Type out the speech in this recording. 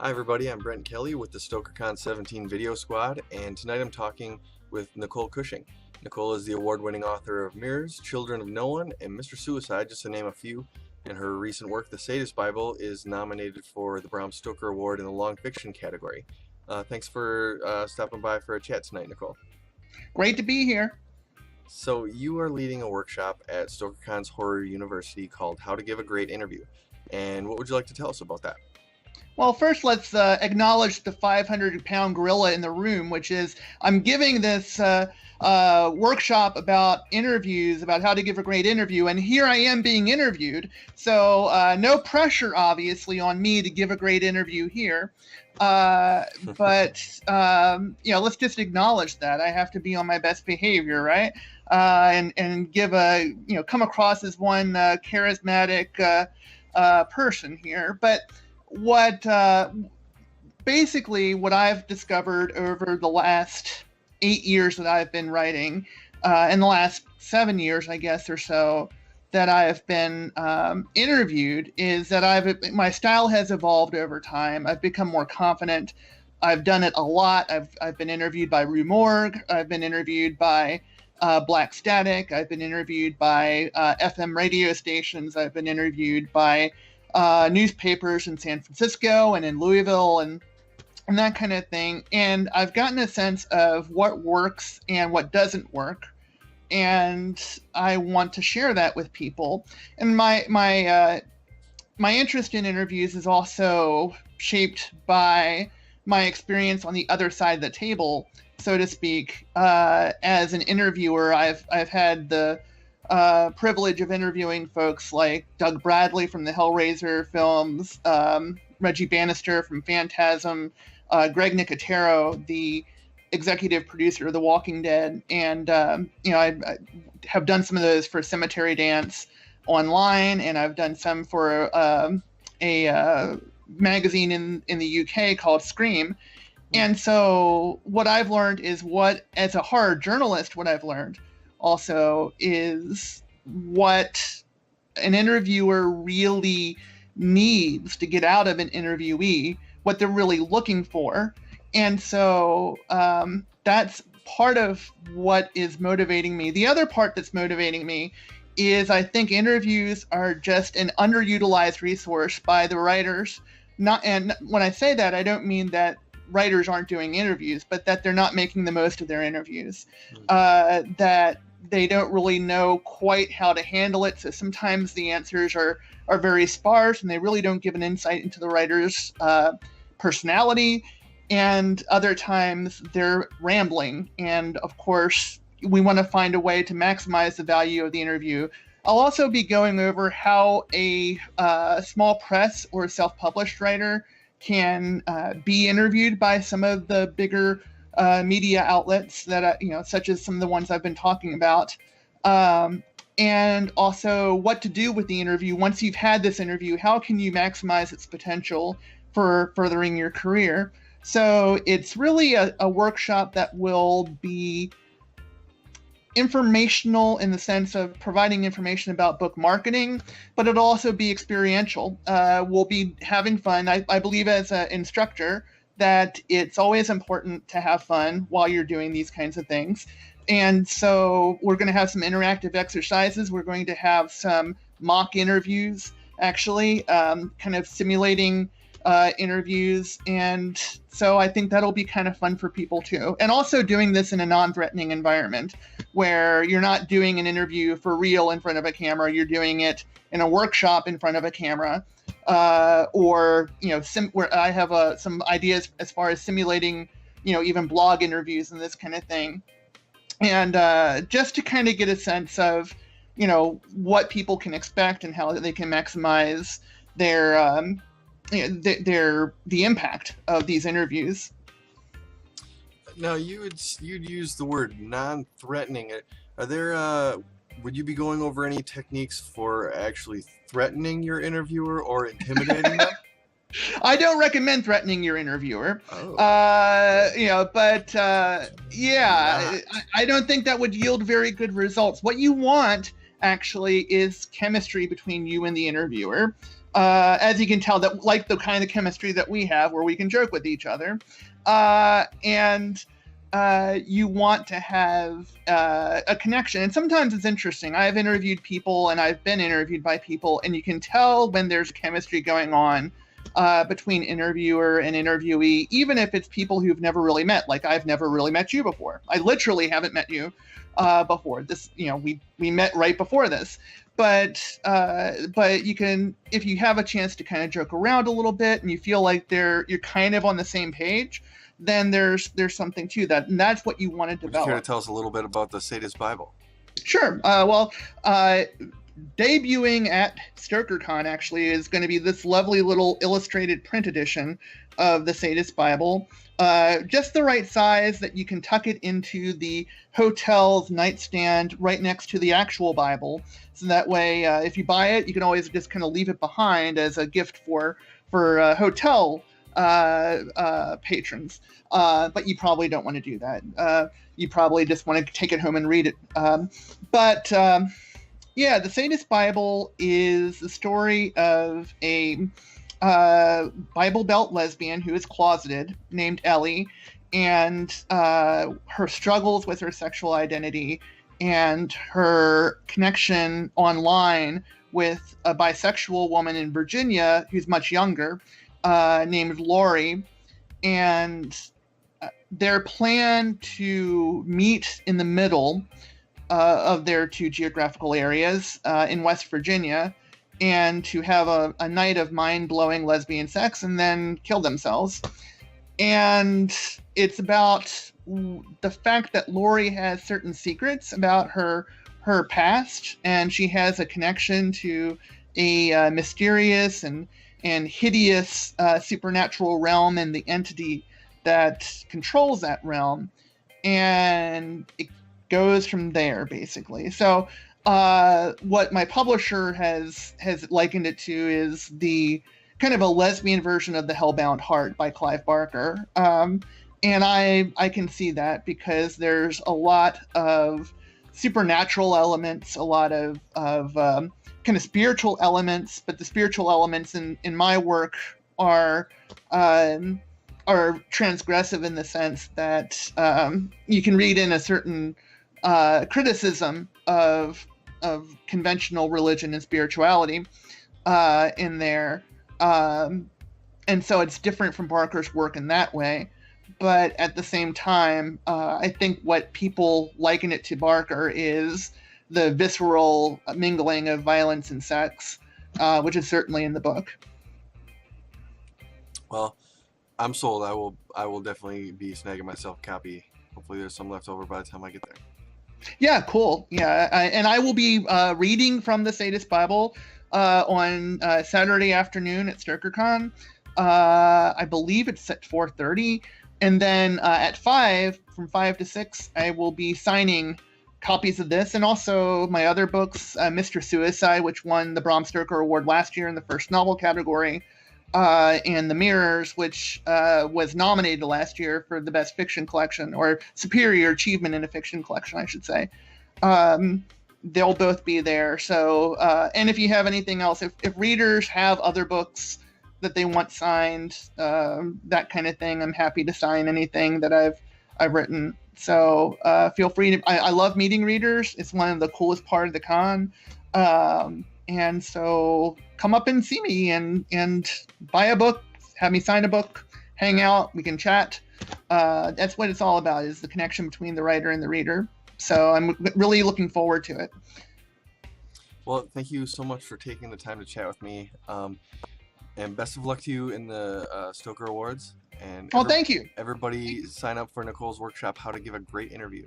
Hi everybody, I'm Brent Kelly with the StokerCon 17 video squad, and tonight I'm talking with Nicole Cushing. Nicole is the award-winning author of Mirrors, Children of No One, and Mr. Suicide, just to name a few, and her recent work, The Sadist Bible, is nominated for the Bram Stoker Award in the long fiction category. Thanks for stopping by for a chat tonight, Nicole. Great to be here. So you are leading a workshop at StokerCon's Horror University called How to Give a Great Interview, and what would you like to tell us about that? Well, first, let's acknowledge the 500-pound gorilla in the room, which is I'm giving this workshop about interviews, about how to give a great interview, and here I am being interviewed. So no pressure, obviously, on me to give a great interview here. But let's just acknowledge that I have to be on my best behavior, right? And give come across as one charismatic person here, but. What I've discovered over the last 8 years that I've been writing, in the last 7 years, I guess, or so, that I've been interviewed, is that my style has evolved over time. I've become more confident. I've done it a lot. I've been interviewed by Rue Morgue. I've been interviewed by Black Static. I've been interviewed by FM radio stations. I've been interviewed by newspapers in San Francisco and in Louisville and that kind of thing. And I've gotten a sense of what works and what doesn't work. And I want to share that with people. And my interest in interviews is also shaped by my experience on the other side of the table, so to speak. As an interviewer, I've had the privilege of interviewing folks like Doug Bradley from the Hellraiser films, Reggie Bannister from Phantasm, Greg Nicotero, the executive producer of The Walking Dead, and I have done some of those for Cemetery Dance online, and I've done some for a magazine in the UK called Scream. And so what I've learned is as a horror journalist, what I've learned also is what an interviewer really needs to get out of an interviewee, what they're really looking for. And so that's part of what is motivating me. The other part that's motivating me is I think interviews are just an underutilized resource by the writers. And when I say that, I don't mean that writers aren't doing interviews, but that they're not making the most of their interviews, that they don't really know quite how to handle it. So sometimes the answers are very sparse and they really don't give an insight into the writer's personality. And other times they're rambling. And of course, we want to find a way to maximize the value of the interview. I'll also be going over how a small press or self-published writer can be interviewed by some of the bigger media outlets that such as some of the ones I've been talking about, and also what to do with the interview once you've had this interview. How can you maximize its potential for furthering your career? So it's really a workshop that will be informational in the sense of providing information about book marketing, but it'll also be experiential. We'll be having fun. I believe as an instructor that it's always important to have fun while you're doing these kinds of things. And so we're going to have some interactive exercises. We're going to have some mock interviews, actually, kind of simulating interviews. And so I think that'll be kind of fun for people too. And also doing this in a non-threatening environment where you're not doing an interview for real in front of a camera. You're doing it in a workshop in front of a camera. Where I have some ideas as far as simulating, even blog interviews and this kind of thing. And just to kind of get a sense of, what people can expect and how they can maximize the impact of these interviews. Now, you'd use the word non-threatening. Are there would you be going over any techniques for actually threatening your interviewer or intimidating them? I don't recommend threatening your interviewer. I don't think that would yield very good results. What you want actually is chemistry between you and the interviewer. As you can tell, that like the kind of chemistry that we have, where we can joke with each other, and you want to have a connection. And sometimes it's interesting. I've interviewed people, and I've been interviewed by people, and you can tell when there's chemistry going on between interviewer and interviewee, even if it's people who've never really met. Like, I've never really met you before. I literally haven't met you before this. We met right before this. But you can, if you have a chance to kind of joke around a little bit and you feel like you're kind of on the same page, then there's something to that, and that's what you want to develop. Would you care to tell us a little bit about the Sadist Bible? Sure. Debuting at StokerCon actually is going to be this lovely little illustrated print edition of the Sadist Bible, just the right size that you can tuck it into the hotel's nightstand right next to the actual Bible. So that way, if you buy it, you can always just kind of leave it behind as a gift for hotel patrons. But you probably don't want to do that. You probably just want to take it home and read it. Yeah, the Sadist Bible is the story of a Bible Belt lesbian who is closeted named Ellie, and her struggles with her sexual identity and her connection online with a bisexual woman in Virginia who's much younger, named Lori, and their plan to meet in the middle of their two geographical areas in West Virginia, and to have a night of mind-blowing lesbian sex and then kill themselves. And it's about the fact that Lori has certain secrets about her past, and she has a connection to a mysterious and hideous supernatural realm and the entity that controls that realm, and it goes from there, basically. So what my publisher has likened it to is the kind of a lesbian version of The Hellbound Heart by Clive Barker. And I can see that, because there's a lot of supernatural elements, a lot of kind of spiritual elements, but the spiritual elements in my work are transgressive in the sense that you can read in a certain criticism of conventional religion and spirituality in there, and so it's different from Barker's work in that way. But at the same time, I think what people liken it to Barker is the visceral mingling of violence and sex, which is certainly in the book. Well, I'm sold. I will definitely be snagging myself a copy. Hopefully there's some left over by the time I get there. Yeah, cool. Yeah, and I will be reading from the Sadist Bible on Saturday afternoon at StokerCon. I believe it's at 4:30. And then at 5, from 5 to 6, I will be signing copies of this, and also my other books, Mr. Suicide, which won the Bram Stoker Award last year in the first novel category, and The Mirrors, which was nominated last year for the Best Fiction Collection, or Superior Achievement in a Fiction Collection, I should say. They'll both be there. So, and if you have anything else, if readers have other books that they want signed, that kind of thing, I'm happy to sign anything that I've written. So feel free to. I love meeting readers. It's one of the coolest part of the con. And so come up and see me and buy a book, have me sign a book, hang out, we can chat. That's what it's all about, is the connection between the writer and the reader. So I'm really looking forward to it. Well, thank you so much for taking the time to chat with me. And best of luck to you in the Stoker Awards. And thank you. Everybody sign up for Nicole's workshop, How to Give a Great Interview.